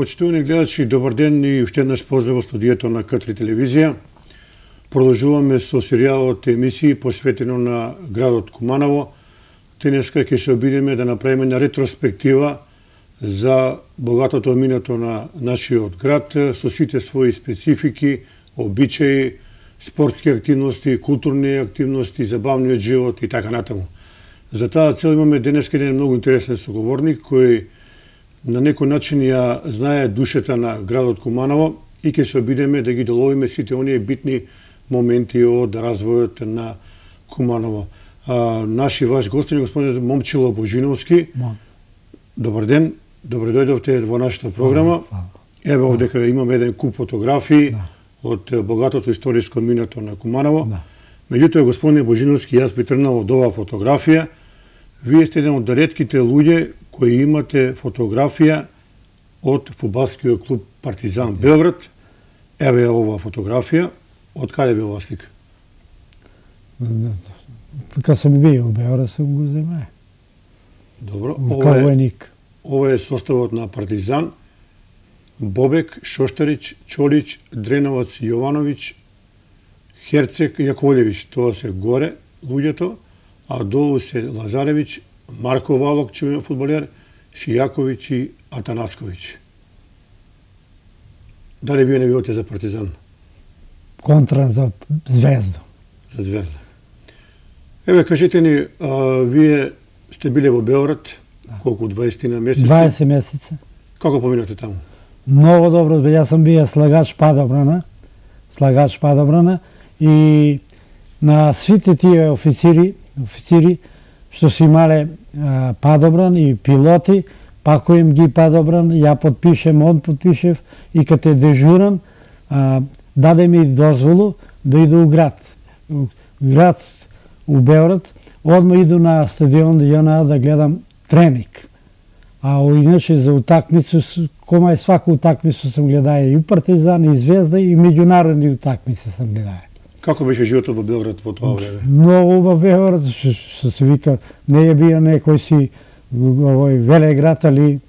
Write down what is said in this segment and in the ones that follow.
Почитувани гледачи, добар ден и уште еднаш поздрав во студиото на К3 телевизија. Продолжуваме со серијалот емисии посветено на градот Куманово. Денеска ќе се обидеме да направиме една ретроспектива за богатото минато на нашиот град со сите своји специфики, обичаи, спортски активности, културни активности, забавниот живот и така натаму. За таа цел имаме денеска еден многу интересен соговорник кој на некој начин ја знае душата на градот Куманово и ќе се обидеме да ги доловиме сите оние битни моменти од развојот на Куманово. Наши ваш гостин господин Момчило Божиновски. Добар ден, добре дојдовте во нашата програма. Еве овдека имаме еден куп фотографии од богатото историско минато на Куманово. Меѓутоа, господин Божиновски, јас би тргнал од оваа фотографија. Вие сте еден од ретките луѓе кои имате фотографија од фудбалскиот клуб Партизан Белград. Еве оваа фотографија. Од каде би оваа слика? Кога сум бил во Белград, сум го земе. Добро. Ова е составот на Партизан. Бобек, Шоштарич, Чолич, Дреновац, Јовановиќ, Херцег, Јаковлевиќ. Тоа се горе луѓето, а долу се Лазаревиќ, Марко Валок, чувен фудбалер, Шијаковиќ и Атанасковиќ. Дали вие не билете за Партизан? Контра за Звезда. За Звезда. Еве, кажете ни, вие сте биле во Белград, колку, 20 на месеци? 20 месеца. Како поминате таму? Многу добро, јас сум бил слагач падобрана и на сите тие офицери што си имале падобран и пилоти, пако им ги падобран, ја подпишем, он подпишев и каде дежурам, даде ми дозволу да иду у град. Град у Белград, одма иду на стадион да гледам тренинг. А иначе за утакмицу, кома е свака утакмицу сам гледаја и Партизан, и Звезда, и меѓународни утакмици сам гледаја. Како беше животот во Белград во тоа време? Многу убав Белград, што се вика, не е бија некој си овој велеград, али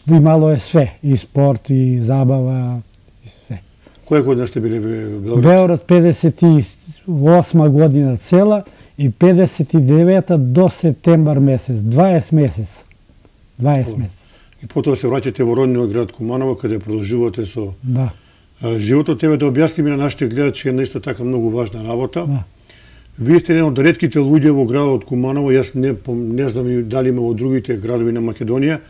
имало е све, и спорт, и забава, и све. Која година сте биле во Белград? Белград 58 година цела и 59 до септембар месец, 20 месец. 20 месец. И потоа се враќате во родниот град Куманово, каде продолжувате со животот. Тебе да објасниме на нашите гледачи една исто така многу важна работа. Вие сте еден од ретките луѓе во градот Куманово, јас не знам и дали има во другите градови на Македонија,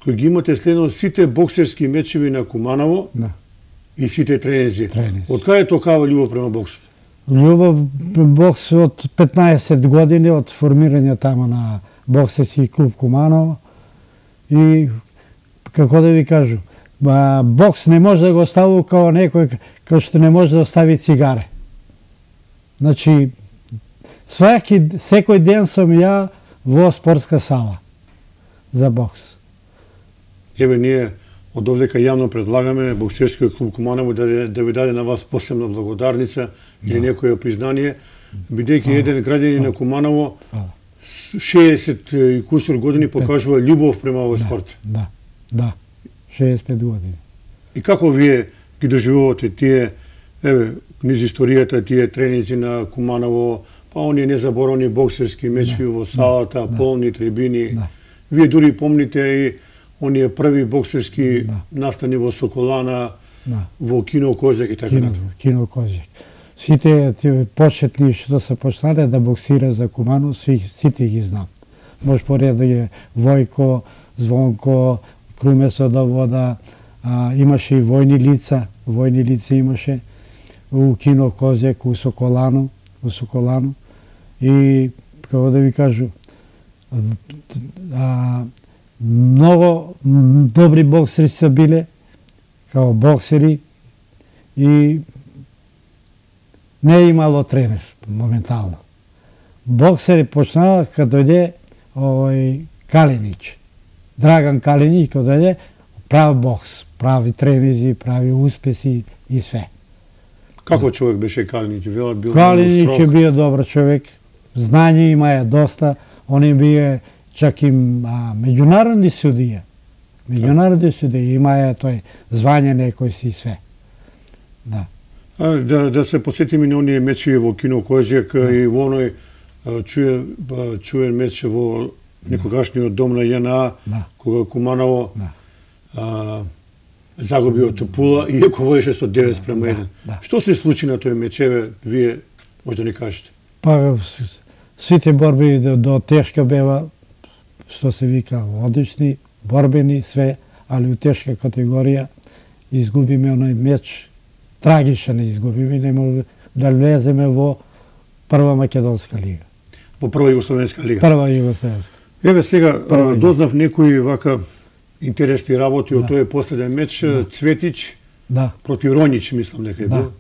кои ги имате следно сите боксерски мечеви на Куманово и сите тренинзи. Од каде токава љубов према боксот? Љубов бокс од 15 години, од формирање тамо на боксерски клуб Куманово. И, како да ви кажу, бокс не може да го остави као некој кој што не може да остави цигаре. Значи, секој ден сум ја во спортска сала за бокс. Еве, ние од овдека јавно предлагаме боксерскиот клуб Куманово да ви даде на вас посебна благодарница или некој признание, бидејќи еден граѓанин на Куманово 60 и кусур години покажува љубов према овој спорт. Да, 65 години. И како вие ги доживувате тие, еве, низ историјата, тие тренинзи на Куманово, па оние незаборовни боксерски мечеви во салата, полни трибини. Вие дури помните и оние први боксерски настани во Соколана, во Кино Козјак и така натаму. Кино Козјак. Сите почетни што се почнале да боксира за Куманово, сите ги знам. Може поредо е Војко, Звонко, Крумесо да вода, имаше и војни лица имаше у Кино Козјак, у Соколану, во Соколану. И, како да ви кажу, многу добри боксери се биле, као боксери, и не е имало тренер моментално. Боксери почнаа кога дојде Калинич. Драган Калинич кога дојде, прав бокс, прави тренизи, прави успеси и све. Како човек беше Калинич? Калинич е бил добар човек, знање имаја доста, он е бил чак и меѓународни судија. Меѓународни судија имаја тој звање некој си све. Да. Да се подсетиме на оние мечи во Кино Козјак и во оној чуен меч во некогашниот дом на ЈНА, кога Куманово загуби од Пула, иако водеше со 9:1. Што се случи на тој меч? Еве, вие може да ни кажете. Па, сите борби до тешка бева, што се вика, одлични, борбени, све, али у тешка категорија изгубиме оној меч, трагичен изгубиме, не може да влеземе во прва македонска лига. Во прва југословенска лига. Прва југословенска. Еве сега дознав некои вака интересни работи од тој последен меч, Цветич против Ронич, мислам дека е бил.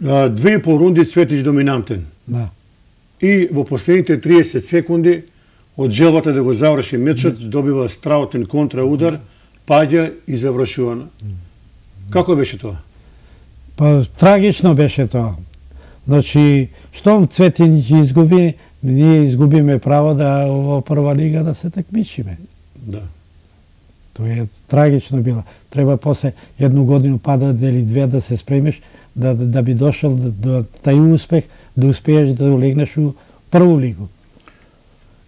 2,5 рунди Цветич доминантен. И во последните 30 секунди од желбата да го заврши мечот добива страутен контраудар, паѓа и завршува. Како беше тоа? Па трагично беше тоа. Значи, штом Цветич изгуби, ние изгубиме право да во прва лига да се такмичиме. Да. Тоа е трагично било. Треба после едну годину пада или две да се спремиш, да би дошол до тај успех, да успееш да улегнеш у прву лигу.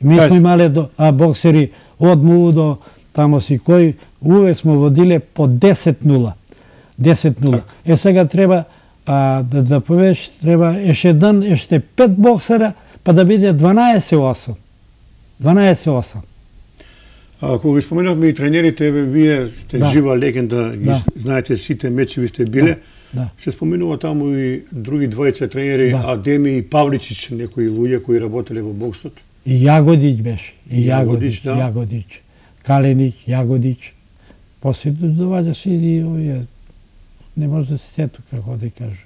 Ми сме имале боксери од Муу до тамо си кој, увек сме водиле по 10-0. 10-0. Сега треба да повеш, треба еште 5 боксера, па да биде 12-8. 12-8. Кога ги споменавме и тренерите, вие сте жива легенда, знаете сите мечи ви сте биле. Се споменува таму и други двојца тренери, Адеми и Павличич, некои луѓе кои работеле во боксот. И Јагодич беше. И Јагодич, да. Јагодич. Калинич, Јагодич. После доваѓа се и овие. Не може да се сету како да кажу.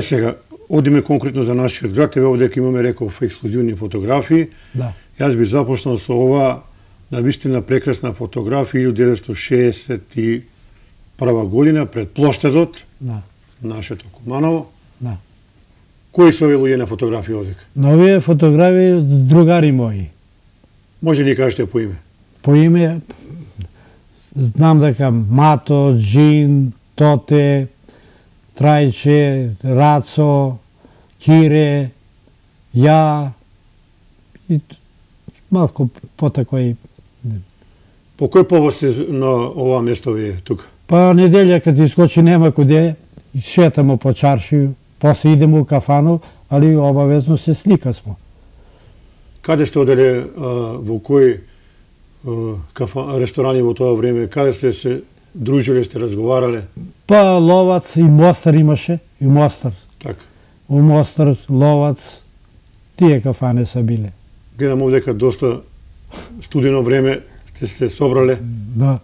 Сега, одиме конкретно за нашиот град. Еве овде имаме, реков, ексклузивни фотографии. Јас би започнал со ова навистина прекрасна фотографија 1961 година пред плоштадот, нашето Куманово. Кои се овие луѓе на фотографија овдека? На овие фотографии другари мои. Може ни кажете по име? По име знам дека Мато, Джин, Тоте, Трајче, Рацо, Кире, ја и малку потакој. По кој повод сте на ова место вие тука? Па неделја кога искочи нема куде, шетамо по чаршију, после идемо у кафану, али обавезно се слика смо. Каде сте оделе, во кои ресторани во тоа време, каде сте се дружиле, сте разговарале? Па Ловац и Мостар имаше, и Мостар. Така. У Мостар, Ловац, тие кафане са биле. Гледам овдека доста студено време сте се собрале. Да.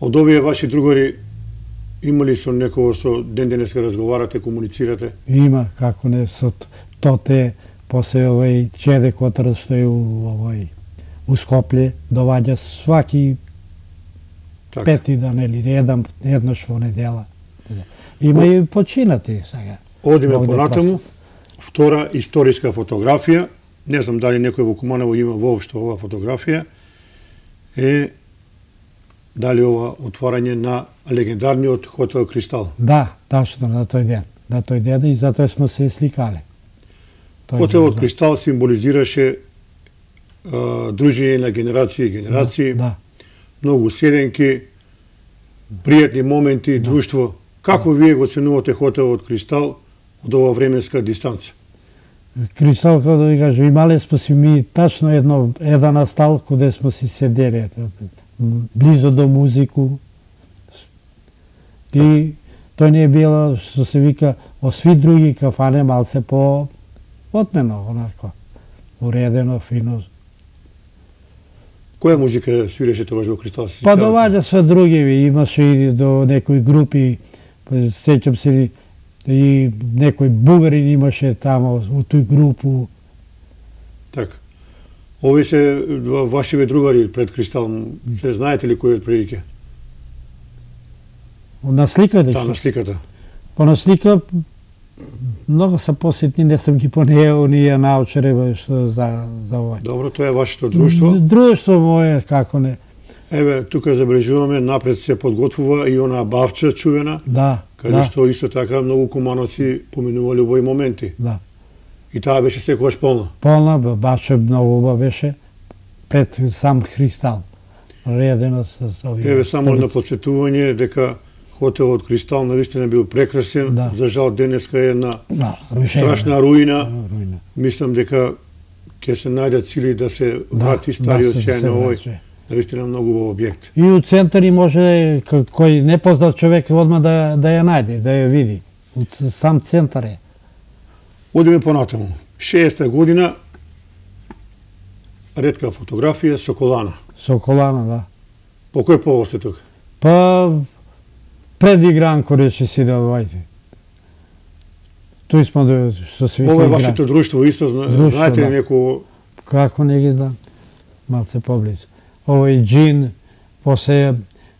Од овие ваши другари имали со некого со ден денеска разговарате, комуницирате? Има, како не, со Тоте, после овој Чеде Котар што е у Скопле, доваѓа сваки пети дан или еднаш во недела. Има и починати сега. Одиме понатаму, втора историска фотографија, не знам дали некој во Куманово има воопшто ова фотографија, е дали ова отварање на легендарниот хотел Кристал. Да, тачно, на тој ден. На тој ден и затоа сме се сликале. Хотелот Кристал символизираше дружење на генерации и генерации, многу седенки, пријатни моменти, друштво. Како вие го ценувате хотелот Кристал од ова временска дистанца? Кристал, како да ви кажа, имале сме си ми тачно еден стал каде сме си седеле, близо до музику. И тој не е било, што се вика, во сви други кафане малце по отмено, онако, уредено, фино. Која музика свиреше тогаш во Кристал? Па доваѓа све други, имаше и до некои групи, сеќам се и некој бугарин имаше тамо у тој групу. Така. Овие се вашиве другари пред Кристал. Се знаете ли кој од прилike? На сликата? Да, на сликата. Па на слика многу се посетни, не сум ги понеел ние научаре што за ова. Добро, тоа е вашето друштво. Друштво мое, како не. Еве, тука забележуваме, напред се подготвува и она бавча чувена, Да, каде што исто така многу кумановци поминували овои моменти. да. И таа беше секогаш полна. Полна, баше многу убава беше пред сам Кристал. Редено с овие. Еве, само на подсетување дека хотелот Кристал навистина бил прекрасен. Да. За жал денеска е една рушена. страшна руина. Руина. Мислам дека ќе се најдат сили да се врати стариот сјај на овој. Навистина многу убав објект. И у центари може кој непознат човек одма да ја најде, да ја види. Сам центар е. Одиме понатаму. 60-та година, ретка фотографија Соколана. Соколана, да. По кој повод сте тука? Па пред игранко рече си да вајде. Тој смо да што се вика Ова е игра. вашето друштво исто, знаете ли да. некој? Како не ги знам, малце поблизу. Овој Джин, после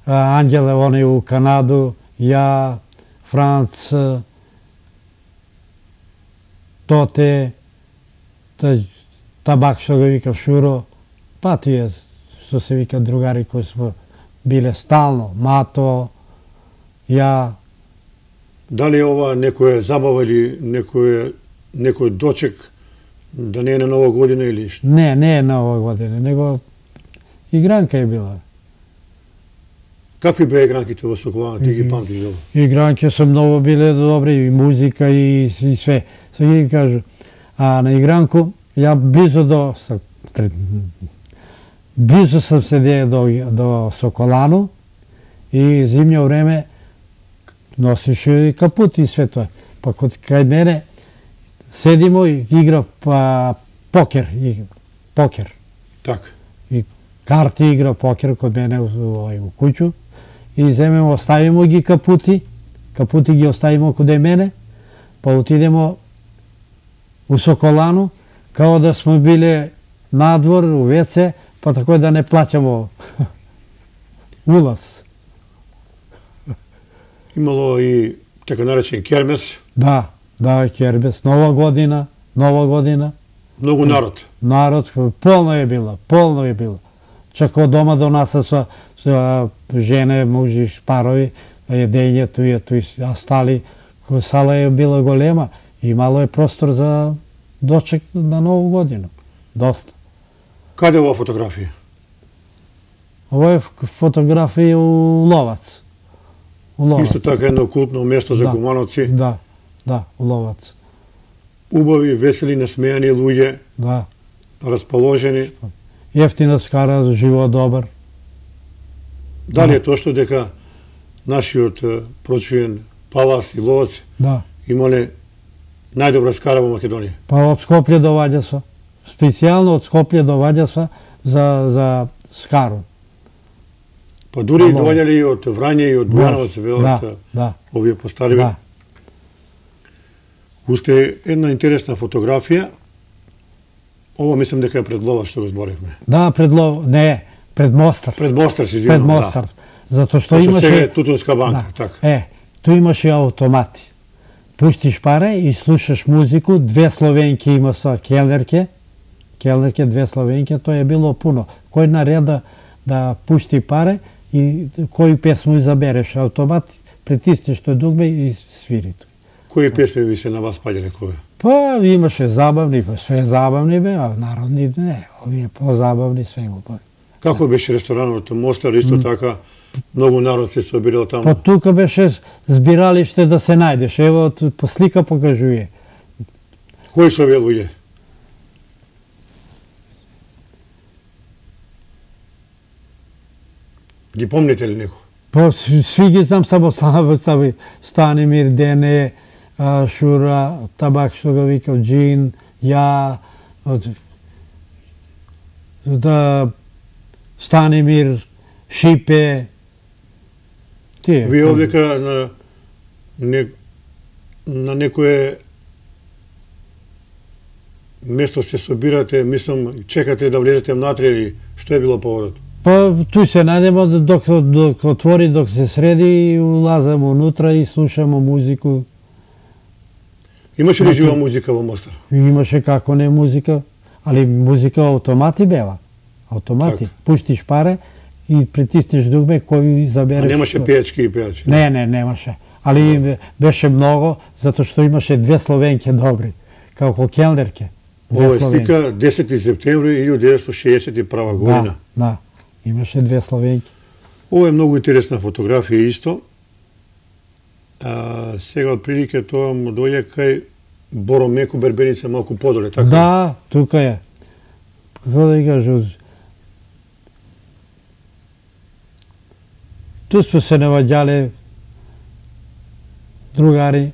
Анđele, они у Канаду, ја, Франц, Тоте, Табак што го вика Шуро, па тие што се вика другари кои смо биле стално, Мато, ја. Дали е ова некоја забава или некој дочек да не е на Нова година или што? Не е на ова година, него игранка е била. Какви беа игранките во Соколана, ти ги памтиш добро? Игранки се многу биле добри, и музика и све. Се ги кажу. А на игранку, ја близо сам седеја до Соколану и зимњо време носише и капут и све тоа. Па кај мене седимо и игра покер. Така. И карти игра покер код мене у куќу. И земемо, оставимо ги капути ги оставимо каде мене, па отидемо у Соколану, као да сме биле надвор, у ВЦ, па тако да не плаќамо улаз. Имало и така наречен кермес. Да, кербес, Нова година. Многу народ. Народ, полно е било. Чак од дома донаса со жене, мужи, парови, једењето и остали. Сала е била голема, имало е простор за дочек на Нову годину. Доста. Каде е ова фотографија? Ова е фотографија у Ловац. Исто така едно култно место за кумановци. Да, у Ловац. Убави, весели, насмејани луѓе. Да. Расположени. Ефтина скара, живот добар. Дали е точно дека нашиот прочуен Палас и Ловац имале најдобра скара во Македонија? Па од Скопје доваѓа се. Специјално од Скопје доваѓа се за скару. Па дури доваѓали и од Врање и од Бујановац, велат овие постариви. Уште една интересна фотографија. Ова мислам дека е пред Ловац што го зборевме. Да, пред Мостар. Пред Мостар се извинувам, Пред Мостар. Затоа што имаше... Сега е Тутунска банка, така. Ту имаше автомати. Пуштиш паре и слушаш музику, две словенки има са келнерке, две словенки, тоа е било пуно. Кој нареда да пушти паре и кој песму изабереш, автомат притиснеш тој дугме и свири. Кои песми ви се на вас паѓале кога? Па имаше забавни, све забавни бе, а народни не, овие позабавни све убави. Како беше ресторанот Мостар, исто така многу народ се собирал таму? Па тука беше збиралиште да се најдеш, ево по слика покажуе. Кои се овие луѓе? Ги помните ли некој? Pa svi ги знам, само Станимир, Дене, Шура, Табак, што го викал, Джин, ја, Станимир, Шипе, тие. Вие овдека на некое место се собирате, мислам, чекате да влезете внатре или што е било поводот? Па туј се најдемо док отвори, док се среди, улазам унутра и слушамо музику. Имаше ли жива музика во Мостар? Имаше, како не музика, али музика автомати бева. Автомати. Така. Пуштиш паре и притиснеш дугме кој забереш. А немаше пејачки и пејачи? Не, немаше. Али беше много, затоа што имаше две словенке добри, како келнерке. Ова е слика 10 септември 1961 година. Да, имаше две словенки. Ова е многу интересна фотографија исто. Сега од прилike тоа му дојде кај Боромеко Бербеница малку подоле, така? Да, тука е. Како да ја кажу, ту сме се наваѓале другари.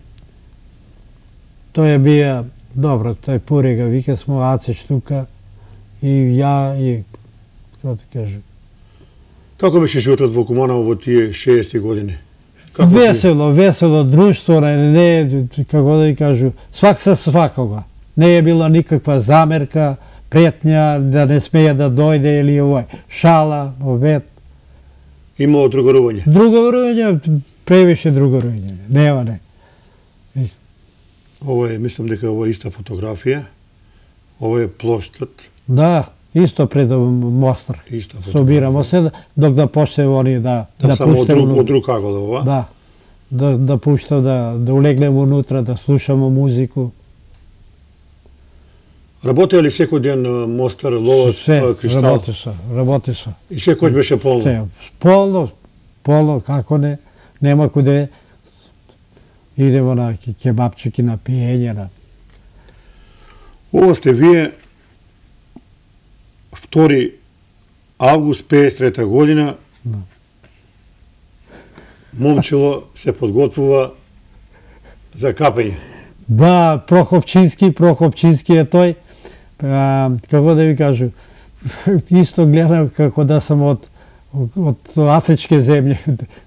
Тој е бија, добро, тој Пурега, вика смо Ацеш тука, и ја, и, како да кажу. Како беше животот во Куманово во тие 60 години? Весело друштво, не, како да ја кажу, свак со свакога. Не е била никаква замерка, претња, да не смее да дојде или овој, шала, обед. Имало другарување? Другарување, превише другарување, нема не. Ова е, мислам дека ова е иста фотографија. Ова е плоштот. Да, исто пред Мостар. Иста фотографија. Собирамо се, док да почне они да само пуште од друг агол ова? Да, да пушта, да улегнем унутра, да слушамо музику. Работеа ли секој ден Мостар, Ловац, Кристал? Работи се. И секој беше полно? Полно, како не, нема куде. Идемо на кебапчики, на пиење, на... Ова сте вие 2 август 53 година. Момчело се подготвува за капење. Да, Прохопчински е тој. Како да ви кажу, исто гледам како да сам од афричке земје.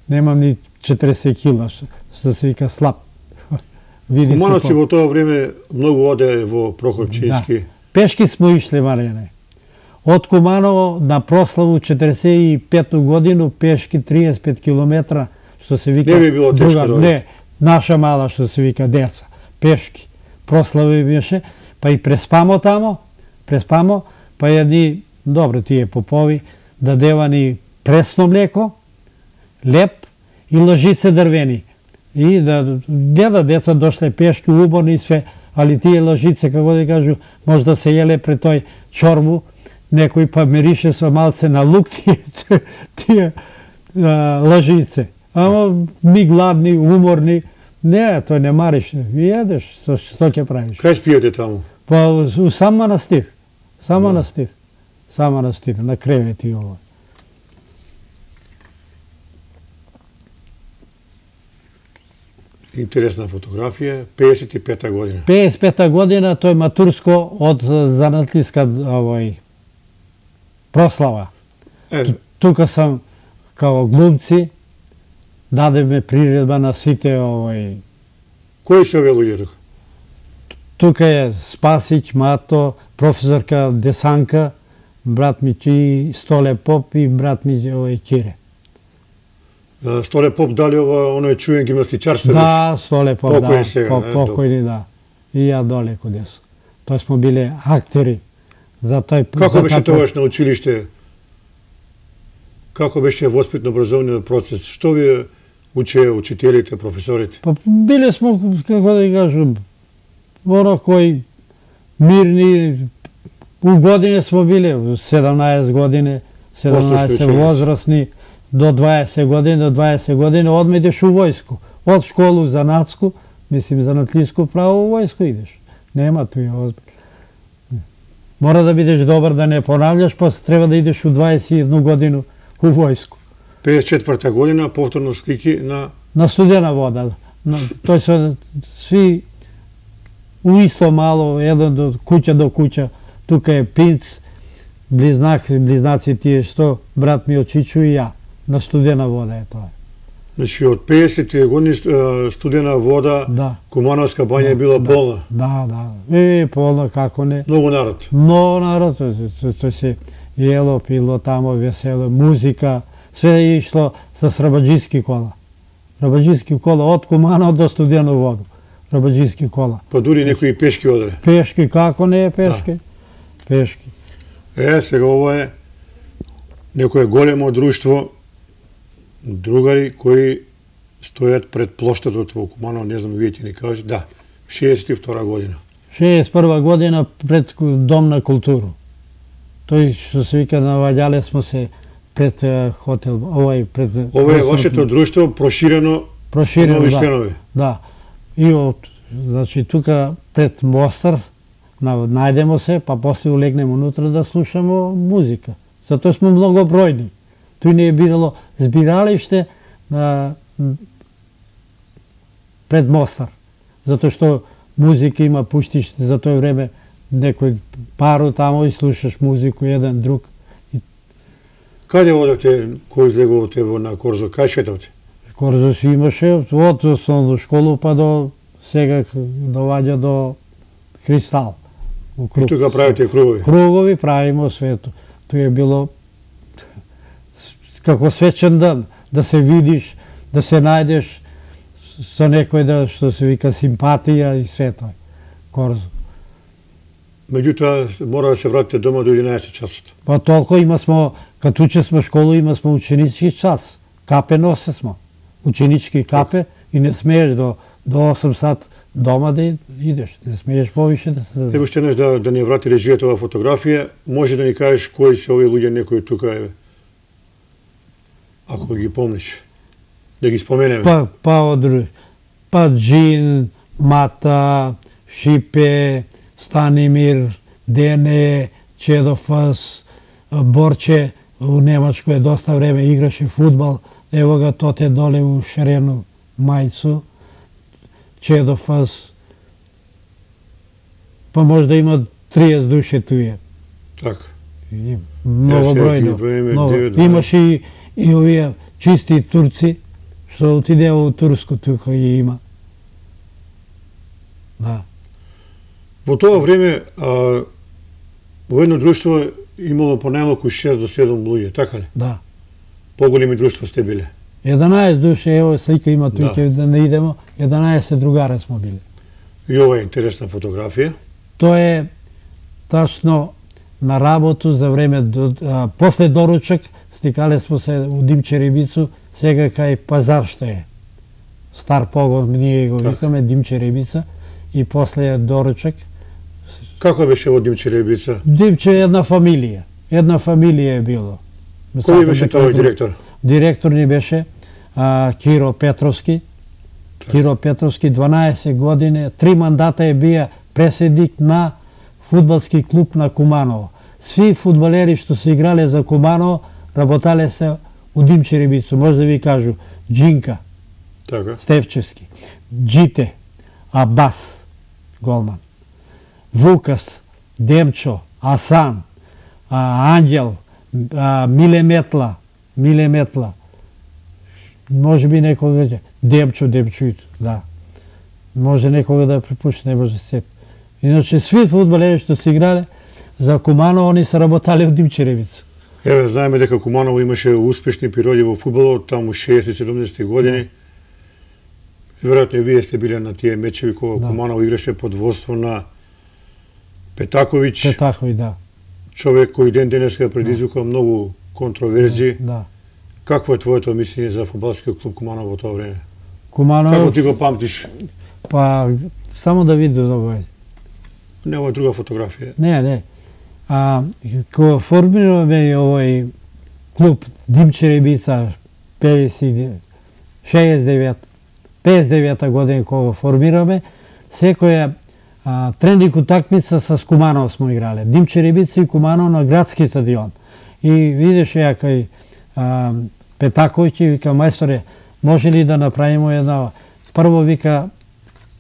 Немам ни 40 кила, што се вика слаб. Кумановци во тоа време многу оде во Прохопчински. Да. Пешки смо ишле, Маријане. Од Куманово на прославу 45 годину, пешки 35 километра, што се вика... Не би било тешко да не, наша мала, што се вика деца. Пешки. Прослави беше, па и преспамо тамо, па едни, добро тие попови, дадевани пресно млеко, леп и лъжице дрвени. И да гледа деца дошле пешки, уборни и све, али тие лъжице, како да кажу, може да се еле пред тој чорбу, некој па мирише со малце на лук тие лъжице. Ама ми гладни, уморни, не, тој не мариш, едеш, што ќе правиш? Кај спиете таму? Па сам манастир, на кревети ова. Интересна фотографија, 55 година. 55 година, тој матурско од занатлиска прослава. Тука сам као глумци, дадеме приредба на сите Кои се овие луѓе тука? Тука е Спасич, Мато, професорка Десанка, брат ми Столе Поп и брат ми Кире. Столе Поп, дали оној чуен гимнастичар што беше? Да, Столе Поп, да. Покој сега. Покојни, да. И ја доле куде су. Тој смо биле актери. Како беше тогаш на училиште? Како беше воспитно-образовниот процес? Што ви учеа учителите, професорите? Па биле смо, како да кажам, кои мирни, у години смо биле, 17 години, 17 возрастни, до 20 години, одме идеш у војско. Од школу занатску, мислим занатлиско право, у војско идеш. Нема тој озбил. Мора да бидеш добар да не понављаш, после треба да идеш у 21 годину у војско. 54-та година, повторно слики на Студена вода. Тој се сви у исто мало, еден до куќа. Тука е Пинц, близнаци тие што, брат ми од Чичу и ја. На Студена вода е тоа. Значи, од 50-ти години Студена вода, Да. Кумановска бања е била полна. Да. Полна, како не. Многу народ. Многу народ, тој се јело, пило тамо, весело, музика, све е ишло с рабаџиски кола. Рабаџиски кола од Куманово до Студена воду. Рабаџиски кола. Па дури некои пешки одре. Пешки, како не е пешки? Пешки. Сега ова е некое големо друштво, другари кои стојат пред плоштадот во Куманово, не знам, вие ќе ни кажете, да, 62 година. 61 година пред Дом на културу. Тој што се вика, наваѓале смо се пред хотел, пред... Ова е вашето друштво проширено нови штенови. Да. И значи тука пред Мостар најдемо се, па после улегнемо унутра да слушамо музика. Затоа сме многу бројни. Тој не е било збиралиште пред Мостар. Затоа што музика има, пуштиш за тоа време некој пару тамо и слушаш музику еден друг. Каде одевте, кој излегувате на Корзо? Кај шетавте? Корзо си имаше од основна школу па до сега доваѓа до Кристал. И тука правите кругови? Кругови правимо свето. Тоа е било како свечен дан, да се видиш, да се најдеш со некој да, што се вика, симпатија и све тоа. Корзо. Меѓутоа, мора да се вратите дома до 11 часот. Па толку има смо, като уче сме школу, има смо ученички час. Капе носе смо. Ученички капе и не смееш до 8 сат дома да идеш. Не смееш повише да се... Ево ще еднаш да ни врати режијата ова фотографија. Може да ни кажеш кои се овие луѓе, некои тука е? Ако ги помниш. Да ги споменеме. Па Джин, Мата, Шипе, Станимир, Дене, Чедофас, Борче, у Немачко е доста време играше фудбал, ево га тоте доле у шарену мајцу, Чедофас, па може да има 30 души туе. Така. Много бројно. Имаше и овие чисти турци, што отидеа у Турско, тука ги има. Да. Во тоа време, во едно друштво имало по најмалку 6 до 7 луѓе, така ли? Да. Поголеми друштва сте биле? 11 души, ево слика има тука, да не идемо, 11 другари смо биле. И ова е интересна фотографија. Тоа е тачно на работу за време, после доручак, стикале смо се у Димче Рибицу, сега кај пазар што е. Стар погон, ние го викаме Димче Рибица, и после доручак. Како беше во Димче Рибица? Димче е една фамилија е било. Кој беше тој директор? Директор ни беше Киро Петровски. Киро Петровски 12 години, 3 мандата е бија преседник на фудбалски клуб на Куманово. Сви фудбалери што се играле за Куманово работале се у Димче Рибицу. Може да ви кажу Джинка, Стевчевски, Джите, Абас, голман, Вукас, Демчо, Асан, Анđел, Миле Метла, може би некој веќе, Демчо, да. Може некога да препушти, не може сет. Иначе сви фудбалери што се играле за Куманово, они се работале у Димче Рибица. Еве, знаеме дека Куманово имаше успешни периоди во фудбалот, таму 60-70 години. Веројатно и вие сте биле на тие мечеви кога Куманово играше под водство на Петаковиќ. Петаковиќ, да. Човек кој ден денеска предизвика многу контроверзии. Да. Какво е твоето мислење за фудбалскиот клуб Куманово во тоа време? Куманово... Како ти го памтиш? Па, само да види овој. Не, ова е друга фотографија. Не. Кога формираме овој клуб Димче Рибица 59 година кога формираме, секоја тренинг утакмица с Куманово смо играле. Димче Рибица и Куманово на градски стадион. И видиш ја кај Петаковиќ и вика, мајсторе, може ли да направимо една, прво вика,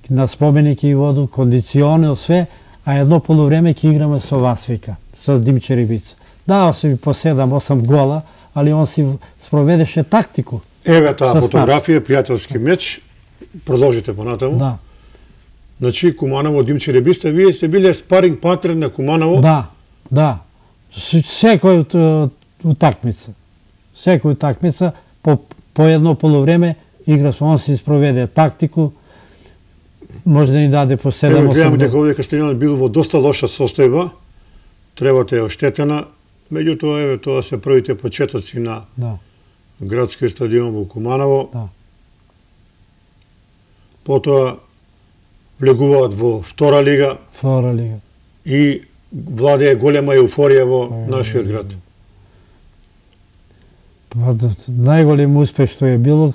на споменик и воду, кондиционер, све, а едно полувреме ќе играме со вас, вика, со Димче Рибица. Дава се по 7-8 гола, али он си спроведеше тактику. Еве таа фотографија, пријателски меч, продолжите понатаму. Да. Значи, Куманово, Димче Рибица, вие сте биле спаринг партнер на Куманово? Да. Секој утакмица. Секој утакмица, по едно полувреме, игра со он си спроведе тактику, може да ни даде по 7-8 гола. Гледам дека овдека стадионот бил во доста лоша состојба, требата е оштетена, меѓутоа, еве, тоа се првите почетоци на градскиот стадион во Куманово. Потоа влегуваат во втора лига. И владее голема еуфорија во нашиот град. Најголем успех што е било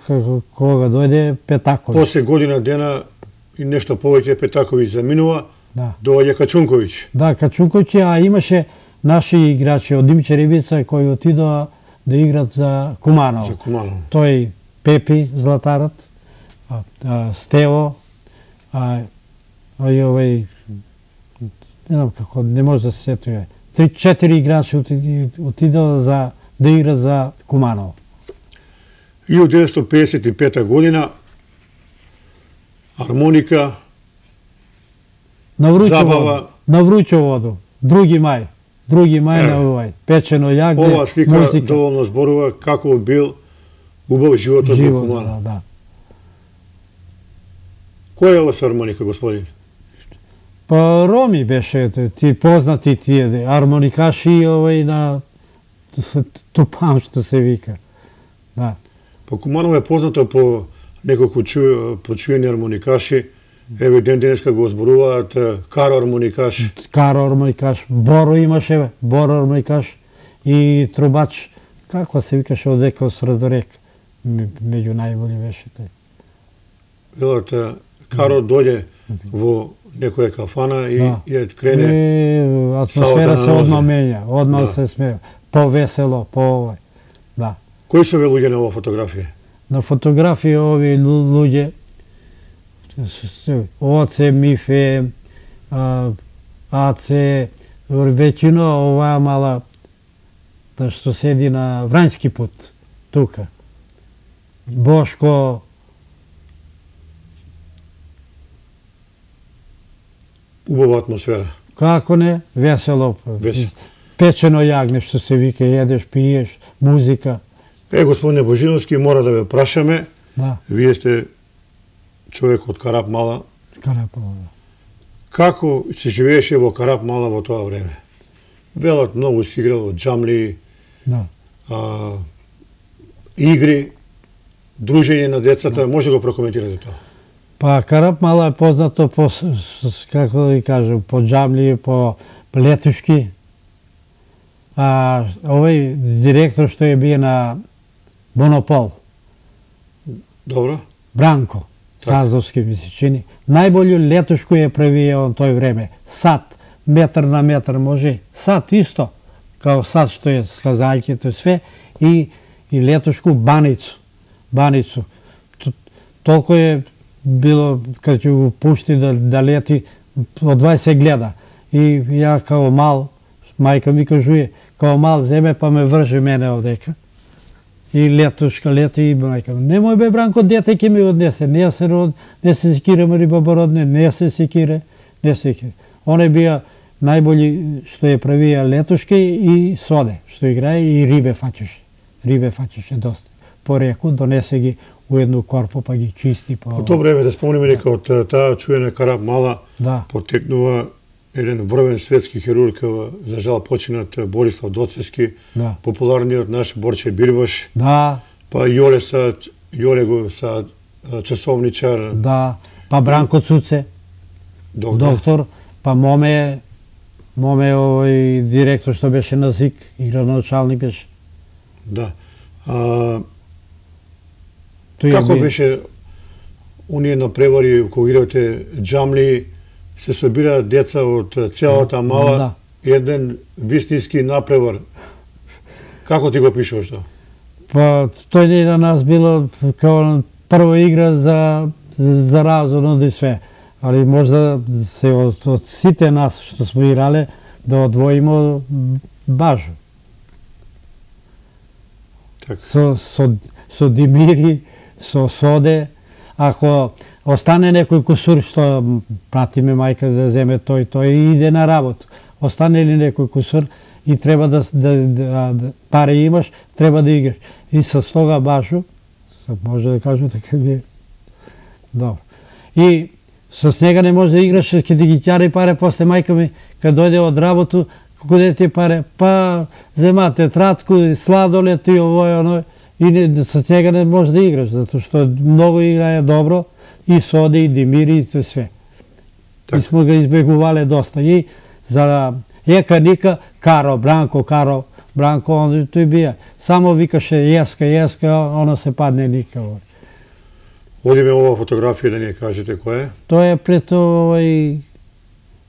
кога дојде Петаковиќ. После година дена и нешто повеќе Петаковиќ заминува, доаѓа Качунковиќ. Да, Качунковиќ, а имаше наши играчи од Димче Рибица кои отидоа да играт за Куманово. За Куманово. Тој Пепи, златарот, Стево, и овој, не знам како, не може да се сетува. 3-4 играчи отидоа да играт за Куманово. 1955 година, армоника, забава. На вручо воду, 2 мај на овој, печено јагне, ова слика доволно зборува како бил убав животот во Куманово. Да. Кој е ова со армоника, господин? Па Роми беше, ти познати тие, армоникаши овој на Тупан, што се вика. Да. Па Куманово е познато по неколку почуени армоникаши. Еве ден денеска го зборуваат Каро армоникаш. Каро армоникаш, Боро имаше, Боро армоникаш и трубач, како се викаше одека од Средорек, меѓу најболи беше тој. Велат, Каро дојде во некоја кафана и ја крене атмосфера се одма менја, одма се смеја, повесело, по овој. Да. Кои се овие луѓе на оваа фотографија? На фотографија овие луѓе Оце, Мифе, Аце, веќина оваа мала што седи на Врањски пут, тука. Бошко. Убава атмосфера. Како не? Весело. Печено јагне, што се вика, едеш, пиеш, музика. Господине Божиновски, мора да ве прашаме. Вие сте човек од Карап Мала. Карап Мала. Како се живееше во Карап Мала во тоа време? Велат многу си играл од џамли, игри, дружење на децата. Може да го прокоментирате тоа? Па Карап Мала е познато по, како да ви кажам, по џамли, по летушки. Овој директор што е бие на Монопол. Добро. Бранко. Саздовски ми се чини. Најбољу летушко е правија он тој време. Сад, метар на метар може. Сад исто, као сад што е сказајките све. И летушко баницу. Баницу. Толку е било, кога ќе го пушти да лети, од 20 гледа. И ја као мал, мајка ми кажуе, као мал земе па ме врже мене овдека. И летушка лети и мајка ми, немој бе Бранко, дете ќе ми однесе, не се секиреме рибобородне, не се секире, не се секире. Оне бија најбољи што е правија летушки и соде, што играе и рибе фаќаше. Рибе фаќаше доста. По реку, донесе ги у едну корпу, па ги чисти. По тоа време да спомнеме дека од таа чуена Карап Мала потекнува еден врвен светски хирург, за жал починат Борислав Доцевски, популарниот наш Борче Бирбаш, па Јоле часовничар. Да, па Бранко Цуце, доктор, па Моме овој директор што беше на ЗИК, играначалник беше. Да. Како беше оние напревари кога игравате џамли, се собираат деца од целата Мала, еден вистински напревар. Како ти го пишуваш тоа? Pa to je na nas bilo kao prva igra za razonod i sve. Ali možda se od site nas što smo igrali da odvojimo Bažu. So Dimiri, so Sode. Ako ostane nekoj kusur što prati me majka da zeme to i to i ide na rabotu. Ostane li nekoj kusur i treba da pare imaš, treba da igraš. I sa toga Bažu, može da kažem tako je, dobro. I s njega ne može da igraš, kada gi tjari pare, posle majka mi, kad dojde od rabotu, kude ti pare, pa zemate tratku, sladoled i ovo i ono, i s njega ne može da igraš, zato što mnogo igra je dobro, i Sode, i Dimiri, i to sve. I smo ga izbeguvali dosta. I za Eka Nika, Karo, Branko, on tu i bija. Samo vikaše jeska, ono se padne Nika. Ovdje me ova fotografija, da nije kažete koja je? To je pred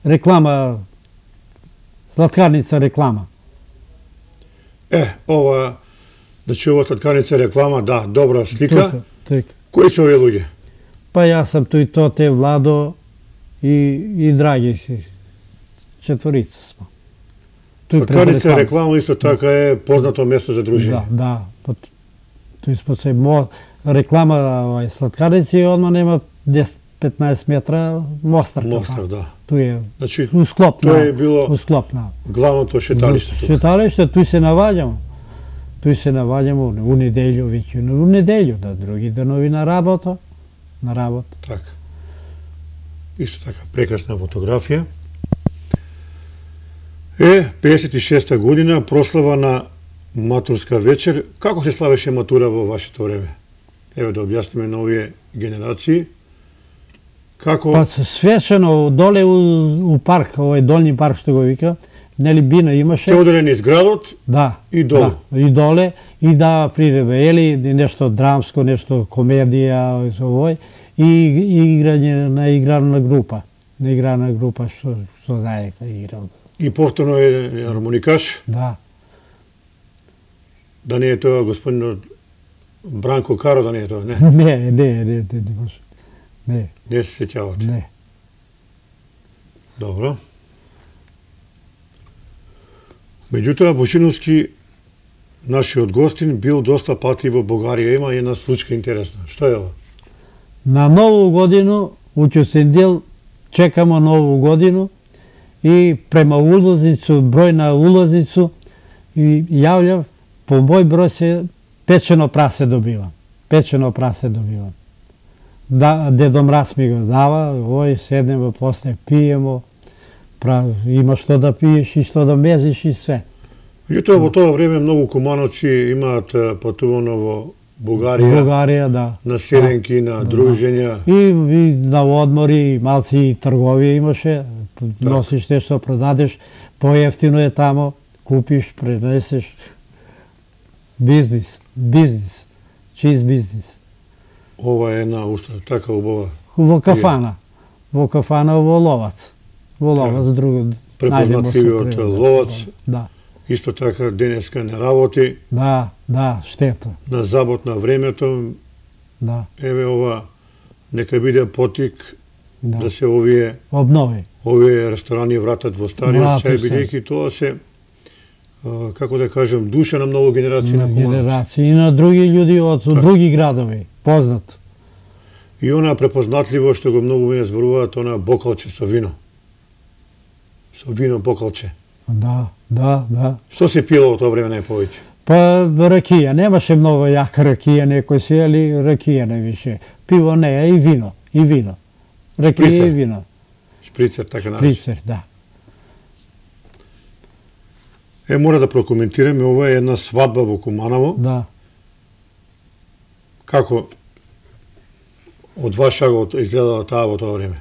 reklama, slatkarnica reklama. Znači ova slatkarnica reklama, da, dobra slika. Koji su ove ljudi? Pa ja sam tu i to, te Vlado i Dragi si. Četvorica smo. Slatkarnica reklama isto tako je poznato mjesto za druženje. Da. Tu smo se reklama slatkarnici i odmah nema 10-15 metra Mostar. Mostar, da. Tu je to je bilo glavno to šetalište. Šetalište, tu se navađamo. Tu se navađamo u nedelju, u nedelju, da drugi danovi na rabotu. Tako. Isto taka prekrasna fotografija. 56. godina, proslava na maturska večer. Kako se slaveše matura vo vaše to vreme? Evo da objasnime novije generaciji. Kako? Pa svečano, dole u park, ovaj dolni park što go vika, neli bina imаше. Te odeleni iz gradot i dole. Da, i dole, i da prirebe, ili nešto dramsko, nešto komedija, ovoj, i igranje na igrana grupa. Na igrana grupa što zajedno igrao. I povtorno je harmonikaš? Da. Da nije to gospodin Branko Karo, da nije to, ne? Ne može. Ne. Ne se sjećavate? Ne. Dobro. Međutim, Božinovski, naši odgostin, bil dosta patljiv u Bogarija. Ima jedna slučka interesna. Što je ovo? Na Novu godinu, u Ćusendil, čekamo Novu godinu i prema ulaznicu, broj na ulaznicu i javlja, po moj broj se pečeno prase dobivam. Dedo Mraz mi ga dava, sednemo, posle pijemo, ima što da piješ i što da meziš i sve. Međutim, u to vrijeme mnogo Kumanovci imat putovano u Bugarija, na sirenki, na druženja. I na odmori, malci i trgovije imaše, nosiš nešto, prodadeš, pojeftino je tamo, kupiš, preneseš. Biznis, čist biznis. Ova je jedna ušta, taka ubova. Vo kafana ovo Lovac. Drugo. Prepoznatljivi od Lovac. Isto така денеска не работи. Да, штета. На забот на времето. Да. Еве ова, нека биде потик да се овие обнови. Овие ресторани вратат во стариот сај, бидејќи тоа се, како да кажем, душа на многу генерации на Кумановци. И на други луѓе од други градови, познат. И она препознатливо што го многу мене зборуваат, она бокалче со вино. Со вино бокалче. Да. Што се пило во тоа време најповеќе? Па ракија, немаше многу јака ракија, некој се, али ракија највише. Пиво не, и вино. Ракија и вино. Шприцер, така наречен. Шприцер, да. Мора да прокоментираме, ова е една свадба во Куманово. Да. Како од ваш агот изгледала таа во тоа време?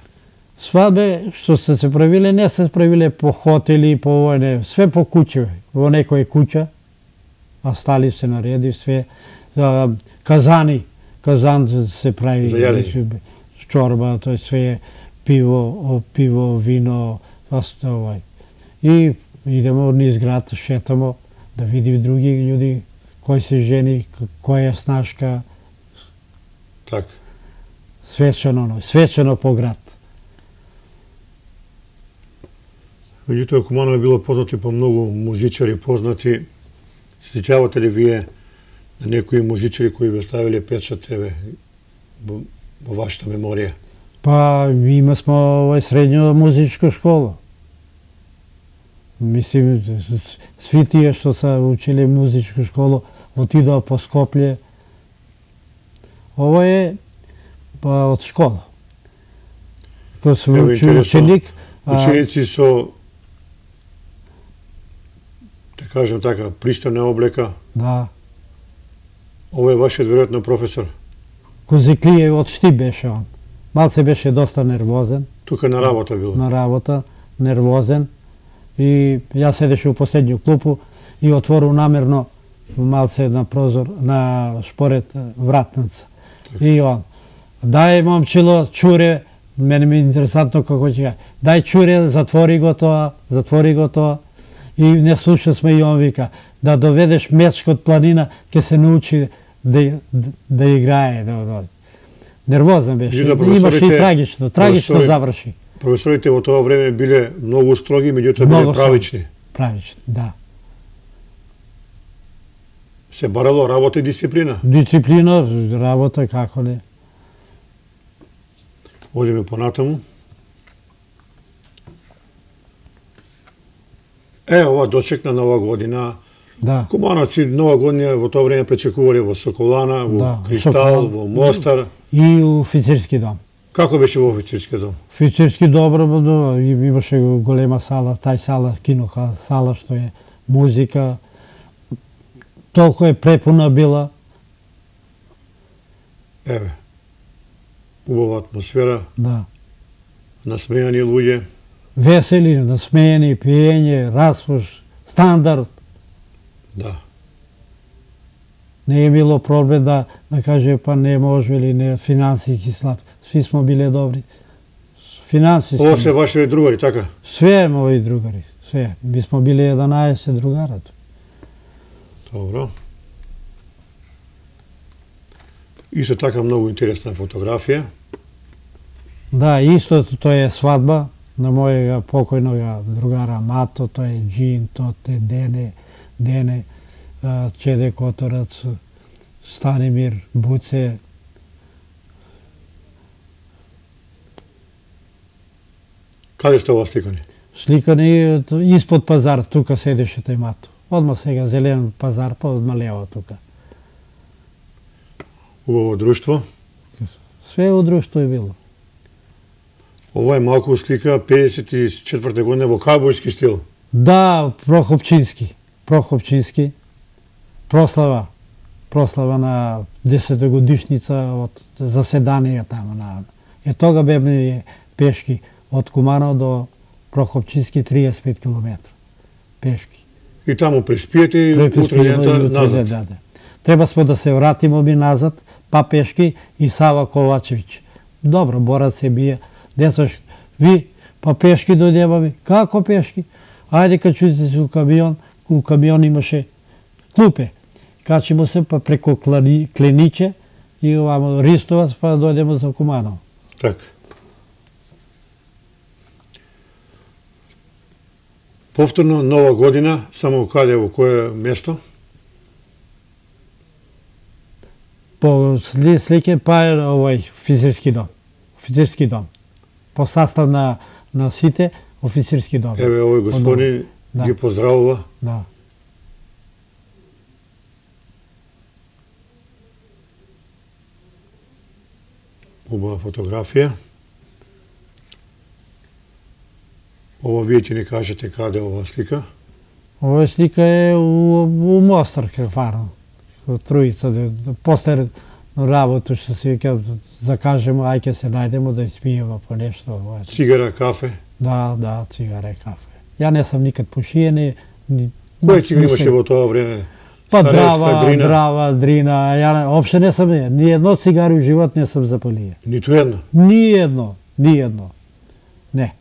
Свадбе што се правиле, не се правиле по хотели, по војне, све по куќе, во некоја куќа, а стали се нареди, све, казан се прави, за јадење, чорба, тоа све, пиво, вино, и идемо низ град, шетамо, да видим други луѓе, кој се жени, кој е снашка, Така. свечено по град. Меѓутоа, Куманово е било познато по многу музичари познати. Се сеќавате ли вие на некои музичари кои ви оставиле печат во вашата меморија? Па, има сме средњо музичко школа. Мислим, сви тие што са учили музичко школу, отидоа по Скопје. Ова е од школа. Кога сум ученик... Ученици со, да кажем така, пристојна облека. Да. Ова е вашиот веројатно професор. Козиклије од Штип беше он. Малце беше доста нервозен. Тука на работа било. На работа, нервозен. И јас седеше у последњу клупу и отворил намерно малце на прозор, на шпоред вратница. И он, дај момчило, чуре, мене ми е интересантно како ќе кажа, дај чуре, затвори го тоа. И не слуша сме и он вика, да доведеш мечка од планина, ќе се научи да играе. Нервозен беше, имаше и трагично заврши. Професорите во тоа време биле многу строги, меѓутоа биле правични. Правични, да. Се барало работа и дисциплина. Дисциплина, работа, како не. Одиме понатаму. Ова дочекна Нова година. Да. Кумановци Нова година во тоа време пречекувале во Соколана, во Криштал, во Мостар. И у офицерски дом. Како беше во офицерски дом? Офицерски добро, имаше голема сала, тај сала, киноха сала, што е музика. Толку е препуна била. Еве, убава атмосфера. Да. Насмејани луѓе. Весели, насмејани, пиење, распуш, стандард. Да. Не е било проблем да каже па не може или не финансиски слаб. Сви сме биле добри. Финансиски. Ова се ваши другари, така? Све мои другари, све. Би сме биле 11 другарат. Добро. Исто така многу интересна фотографија. Да, исто тоа е свадба на мојега покојнога другара Мато, тоа е Джин, тоа е Дене, Чеде Которац, Станимир Буце. Каде сте ова сликани? Сликани испод пазар, тука седеше тој Мато. Одма сега зелен пазар, па одма лево тука. Убаво друштво. Све у друштво е било. Ова е малку слика 54 година во каубојски стил. Да, Прохопчински. Прослава на 10 годишница од заседање таму на. Тога бевме пешки од Куманово до Прохопчински 35 км. Пешки. И таму преспиете и утре дента назад. Треба сме да се вратиме би назад, па пешки и Сава Ковачевиќ. Добро, борат се бие. Децош, ви, па пешки дојдеваме. Како пешки? Ајде качујте се у камион. У камион имаше клупе. Качимо се па преко Клиниче и овамо Ристовац, па дојдемо за Куманово. Така. Повторно Нова година, само каде, во кое место? По слике па овој офицерски дом. По састав на сите офицерски дом. Еве овој господин ги поздравува. Да. Убава фотографија. Ова вие ќе ни кажете каде ова слика? Ова слика е у Мостар кафарно. Троица, после работа што се вика закажемо, ај ќе се најдемо да испиеме по нешто. Цигара, кафе? Да, цигара и кафе. Ја не сам никад пушиене. Кој цигар имаше во тоа време? Па драва, дрина. Ја опште не сам, ни едно цигари у живот не сам запалија. Ниту едно? Ни едно. Не,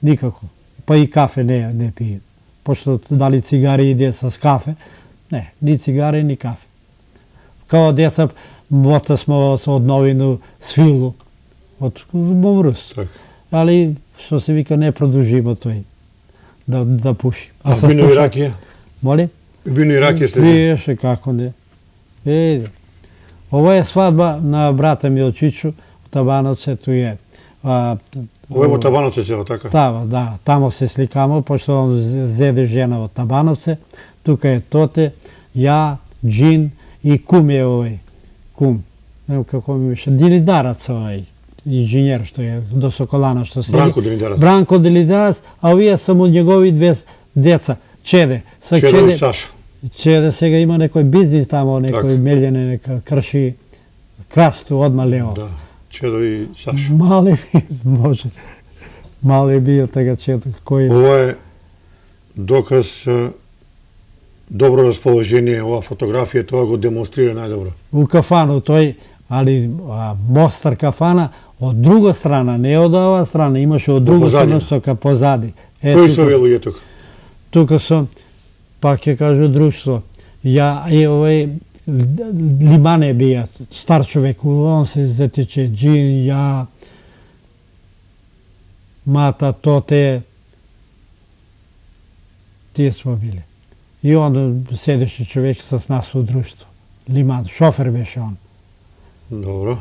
никако. Па и кафе не пијем. Пошто дали цигари иде с кафе, не, ни цигари, ни кафе. kao djeca, moto smo od novinu svilu, od vrstu. Так. Ali, što se vika, ne produžimo to da puši. А вино и ракија? Моли? Вино и ракија следи? Пиеше, како не. Ovo je svadba na brata Milčiću u Tabanovce, tu je. Ovo je во Табановце сега, така? Да, тамо се сликамо, пошто он зеде жена од Табановце. Тука е Тоте, ја, Джин и кум е овој. Кум. Ево како ми беше. Дилидарац овој. Инженер што е до Соколана што седи. Бранко Дилидарац. Бранко Дилидарац, а овие само негови две деца. Чеде. Чедо и Сашо. Чеде сега има некој бизнис тамо, некој мелјене, нека крши красту одма лево. Да. Чедо и Сашо. Мали може. Мали бија така Чедо. Кој... Ова е доказ добро расположение, ова фотографија, тоа го демонстрира најдобро. У кафану тој, али Мостар кафана, од друга страна, не од оваа страна, имаше од друга страна сока позади. Кои се овие луѓе тука? Тука со, пак ќе кажу друштво. Ја и овој Лимане бија, стар човек, он се затече, Джин, ја, Мата, Тоте, тие смо биле. И он седеше човек с нас у друштво. Лиман, шофер беше он. Добро.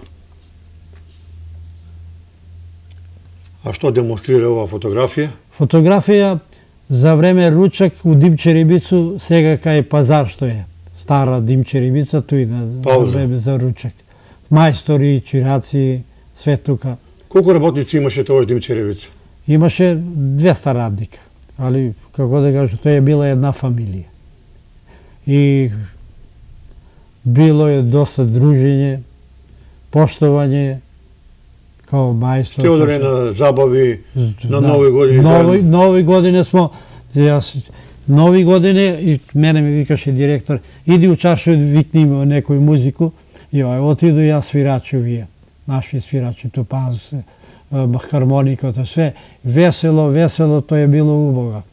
А што демонстрира оваа фотографија? Фотографија за време ручак у Димче Рибицу, сега кај пазар што е. Стара Димче Рибица, тој за време за ручак. Мајстори, чираци, све тука. Колку работници имаше тоа Димче Рибица? Имаше 200 радника, али како да кажу, тоа е била една фамилија. И било е доста дружење, поштовање, као мајстор. Сте одели на забави, на Нови години? Нови години смо, Нови години, и мене ми викаше директор, иди у чаршо викни ми некој музику, и отиду јас свирачи вие, наши свирачи, тупанс, хармониката, све. Весело, тоа е било убаво.